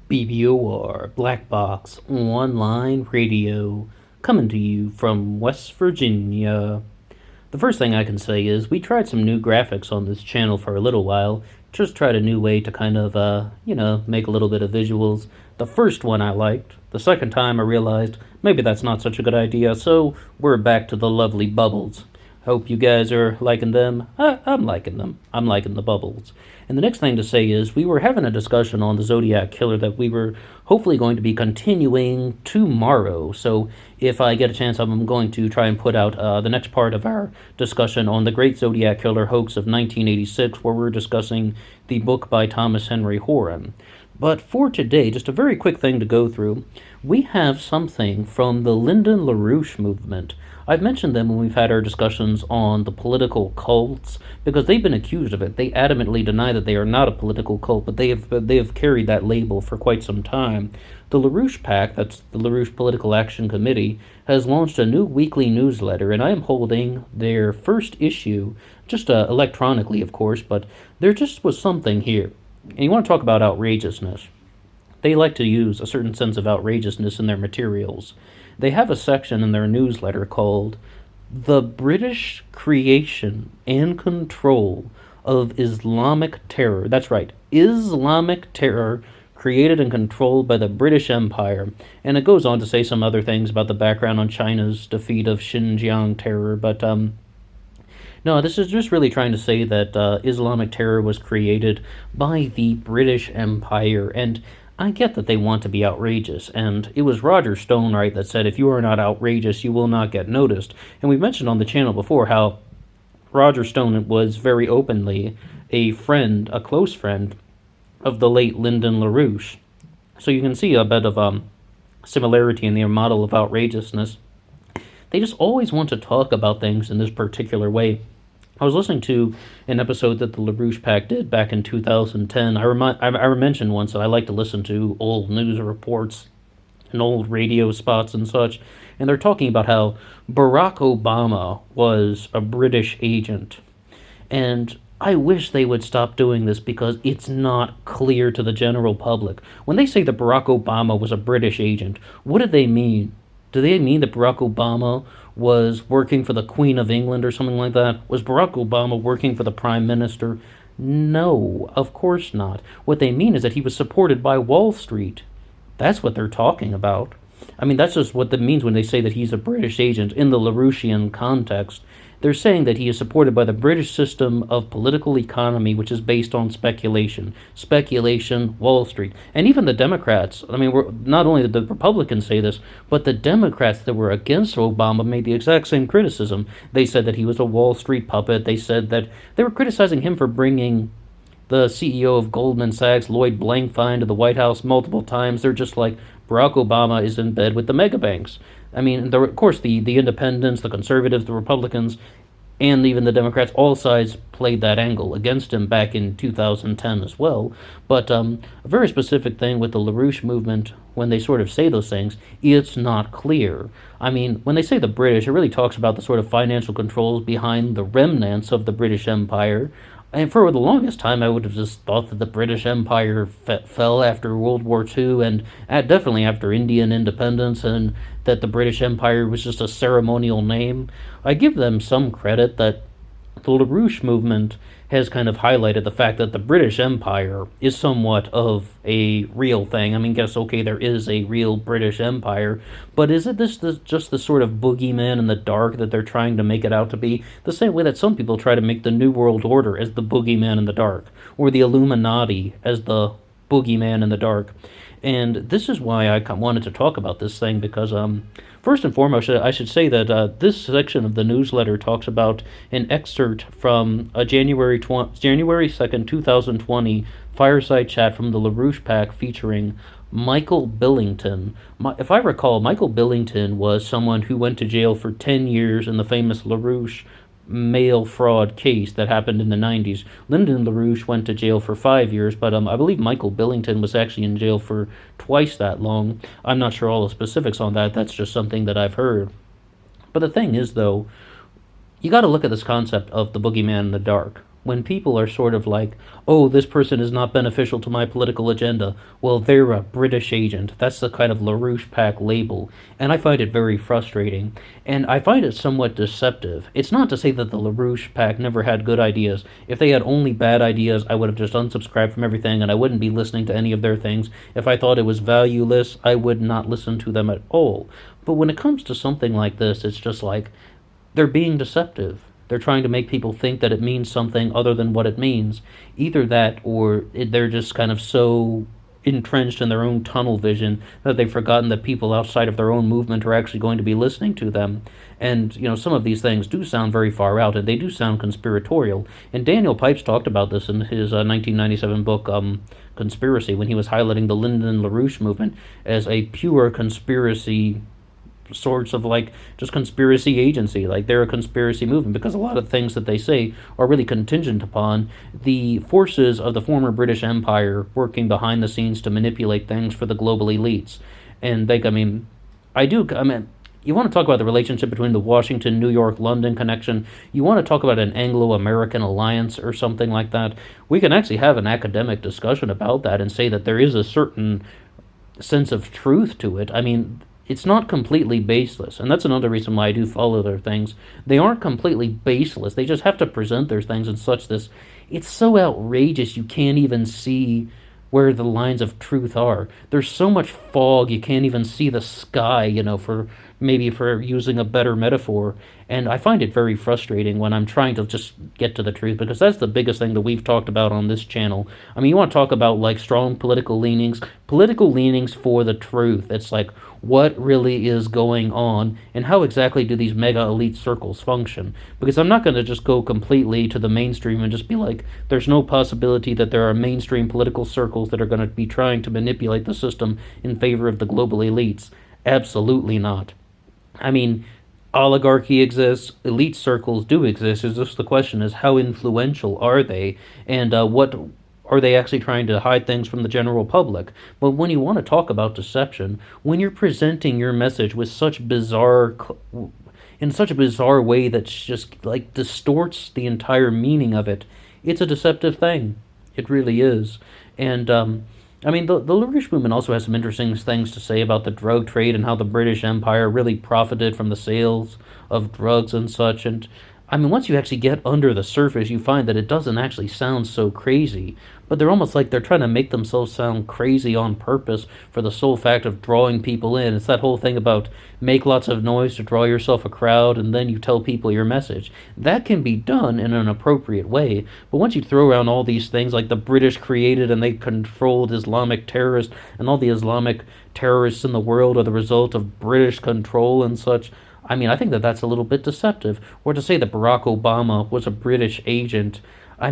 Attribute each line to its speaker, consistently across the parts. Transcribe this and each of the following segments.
Speaker 1: BBOR, Black Box, Online Radio, coming to you from West Virginia. The first thing I can say is we tried some new graphics on this channel for a little while. Just tried a new way to kind of, make a little bit of visuals. The first one I liked. The second time I realized maybe that's not such a good idea, so we're back to the lovely bubbles. Hope you guys are liking them. I'm liking them. I'm liking the bubbles. And the next thing to say is we were having a discussion on the Zodiac Killer that we were hopefully going to be continuing tomorrow. So if I get a chance, I'm going to try and put out the next part of our discussion on the Great Zodiac Killer hoax of 1986, where we're discussing the book by Thomas Henry Horan. But for today, just a very quick thing to go through, we have something from the Lyndon Larouche movement. I've mentioned them when we've had our discussions on the political cults because they've been accused of it. They adamantly deny that they are not a political cult, but they have carried that label for quite some time. The Larouche PAC, that's the Larouche Political Action Committee, has launched a new weekly newsletter, and I am holding their first issue, just electronically, of course, but there just was something here. And you want to talk about outrageousness. They like to use a certain sense of outrageousness in their materials. They have a section in their newsletter called The British Creation and Control of Islamic Terror. That's right, Islamic Terror created and controlled by the British Empire. And it goes on to say some other things about the background on China's defeat of Xinjiang terror, but no, this is just really trying to say that Islamic terror was created by the British Empire, and I get that they want to be outrageous, and it was Roger Stone, right, that said, if you are not outrageous, you will not get noticed. And we mentioned on the channel before how Roger Stone was very openly a friend, a close friend, of the late Lyndon Larouche. So you can see a bit of similarity in their model of outrageousness. They just always want to talk about things in this particular way. I was listening to an episode that the LaRouche PAC did back in 2010. I mentioned once that I like to listen to old news reports and old radio spots and such, and they're talking about how Barack Obama was a British agent. And I wish they would stop doing this because it's not clear to the general public. When they say that Barack Obama was a British agent, what do they mean? Do they mean that Barack Obama was working for the Queen of England or something like that? Was Barack Obama working for the Prime Minister? No, of course not. What they mean is that he was supported by Wall Street. That's what they're talking about. I mean, that's just what that means when they say that he's a British agent in the Larouchian context. They're saying that he is supported by the British system of political economy, which is based on speculation. Speculation, Wall Street. And even the Democrats, I mean, not only did the Republicans say this, but the Democrats that were against Obama made the exact same criticism. They said that he was a Wall Street puppet. They said that they were criticizing him for bringing the CEO of Goldman Sachs, Lloyd Blankfein, to the White House multiple times. They're just like, Barack Obama is in bed with the mega banks. I mean, of course, the independents, the conservatives, the Republicans, and even the Democrats, all sides played that angle against him back in 2010 as well. But a very specific thing with the LaRouche movement, when they sort of say those things, it's not clear. I mean, when they say the British, it really talks about the sort of financial controls behind the remnants of the British Empire. And for the longest time, I would have just thought that the British Empire fell after World War II and definitely after Indian independence, and that the British Empire was just a ceremonial name. I give them some credit that the LaRouche movement has kind of highlighted the fact that the British Empire is somewhat of a real thing. I mean, guess, okay, there is a real British Empire, but is it just the sort of boogeyman in the dark that they're trying to make it out to be? The same way that some people try to make the New World Order as the boogeyman in the dark, or the Illuminati as the boogeyman in the dark. And this is why I wanted to talk about this thing, because first and foremost, I should say that this section of the newsletter talks about an excerpt from a January 2nd, 2020 fireside chat from the LaRouche PAC featuring Michael Billington. If I recall, Michael Billington was someone who went to jail for 10 years in the famous LaRouche mail fraud case that happened in the 90s. Lyndon Larouche went to jail for 5 years, but I believe Michael Billington was actually in jail for twice that long. I'm not sure all the specifics on that. That's just something that I've heard. But the thing is, though, you got to look at this concept of the boogeyman in the dark. when people are sort of like, oh, this person is not beneficial to my political agenda, well, they're a British agent. That's the kind of LaRouche PAC label. And I find it very frustrating. And I find it somewhat deceptive. It's not to say that the LaRouche PAC never had good ideas. If they had only bad ideas, I would have just unsubscribed from everything and I wouldn't be listening to any of their things. If I thought it was valueless, I would not listen to them at all. But when it comes to something like this, it's just like they're being deceptive. They're trying to make people think that it means something other than what it means. Either that or they're just kind of so entrenched in their own tunnel vision that they've forgotten that people outside of their own movement are actually going to be listening to them. And, some of these things do sound very far out, and they do sound conspiratorial. And Daniel Pipes talked about this in his 1997 book, Conspiracy, when he was highlighting the Lyndon Larouche movement as a pure conspiracy sorts of like just conspiracy agency, like they're a conspiracy movement, because a lot of things that they say are really contingent upon the forces of the former British Empire working behind the scenes to manipulate things for the global elites. And you want to talk about the relationship between the Washington, New York, London connection, you want to talk about an Anglo-American alliance or something like that, we can actually have an academic discussion about that and say that there is a certain sense of truth to it. It's not completely baseless, and that's another reason why I do follow their things. They aren't completely baseless. They just have to present their things in such this. It's so outrageous you can't even see where the lines of truth are. There's so much fog you can't even see the sky, for using a better metaphor. And I find it very frustrating when I'm trying to just get to the truth, because that's the biggest thing that we've talked about on this channel. You want to talk about like strong political leanings for the truth. It's like, what really is going on, and how exactly do these mega elite circles function? Because I'm not going to just go completely to the mainstream and just be like, there's no possibility that there are mainstream political circles that are going to be trying to manipulate the system in favor of the global elites. Absolutely not. Oligarchy exists, elite circles do exist. It's just the question is, how influential are they, and what are they actually trying to hide things from the general public? But when you want to talk about deception, when you're presenting your message with in such a bizarre way that's just like distorts the entire meaning of it, it's a deceptive thing. It really is. And the LaRouche movement also has some interesting things to say about the drug trade and how the British Empire really profited from the sales of drugs and such. And once you actually get under the surface, you find that it doesn't actually sound so crazy. But they're almost like they're trying to make themselves sound crazy on purpose for the sole fact of drawing people in. It's that whole thing about make lots of noise to draw yourself a crowd, and then you tell people your message. That can be done in an appropriate way. But once you throw around all these things like the British created and they controlled Islamic terrorists, and all the Islamic terrorists in the world are the result of British control and such, I think that that's a little bit deceptive. Or to say that Barack Obama was a British agent, I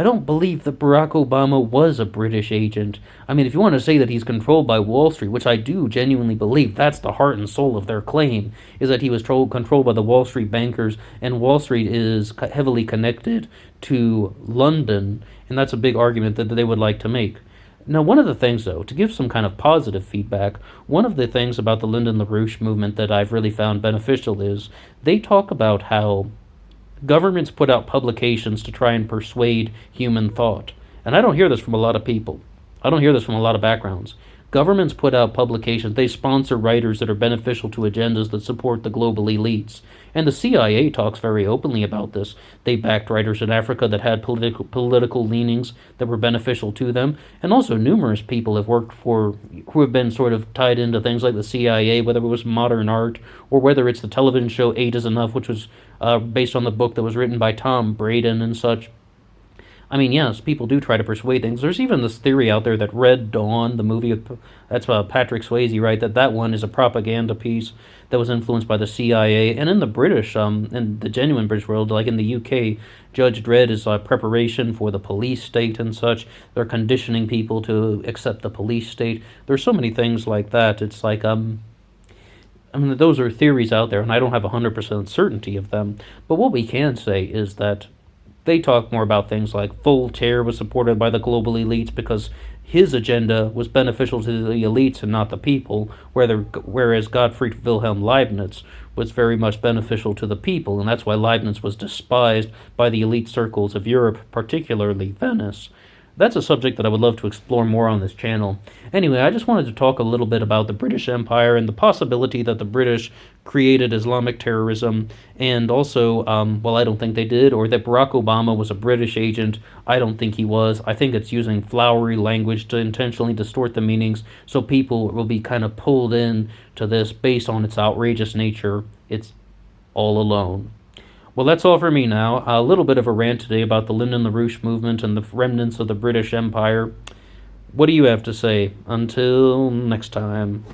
Speaker 1: don't believe that Barack Obama was a British agent. If you want to say that he's controlled by Wall Street, which I do genuinely believe, that's the heart and soul of their claim, is that he was controlled by the Wall Street bankers, and Wall Street is heavily connected to London, and that's a big argument that they would like to make. Now, one of the things, though, to give some kind of positive feedback, one of the things about the Lyndon LaRouche movement that I've really found beneficial is they talk about how governments put out publications to try and persuade human thought. And I don't hear this from a lot of people. I don't hear this from a lot of backgrounds. Governments put out publications. They sponsor writers that are beneficial to agendas that support the global elites. And the CIA talks very openly about this. They backed writers in Africa that had political leanings that were beneficial to them. And also numerous people have worked who have been sort of tied into things like the CIA, whether it was modern art or whether it's the television show Eight is Enough, which was based on the book that was written by Tom Braden and such. Yes, people do try to persuade things. There's even this theory out there that Red Dawn, the movie, that's Patrick Swayze, right, that one is a propaganda piece that was influenced by the CIA. And in the British, in the genuine British world, like in the UK, Judge Dredd is preparation for the police state and such. They're conditioning people to accept the police state. There's so many things like that. It's like, those are theories out there, and I don't have 100% certainty of them. But what we can say is that They talk more about things like Voltaire was supported by the global elites because his agenda was beneficial to the elites and not the people, whereas Gottfried Wilhelm Leibniz was very much beneficial to the people, and that's why Leibniz was despised by the elite circles of Europe, particularly Venice. That's a subject that I would love to explore more on this channel. Anyway, I just wanted to talk a little bit about the British Empire and the possibility that the British created Islamic terrorism, and also, well, I don't think they did, or that Barack Obama was a British agent. I don't think he was. I think it's using flowery language to intentionally distort the meanings so people will be kind of pulled in to this based on its outrageous nature. It's all alone. Well, that's all for me now. A little bit of a rant today about the Lyndon Larouche movement and the remnants of the British Empire. What do you have to say? Until next time.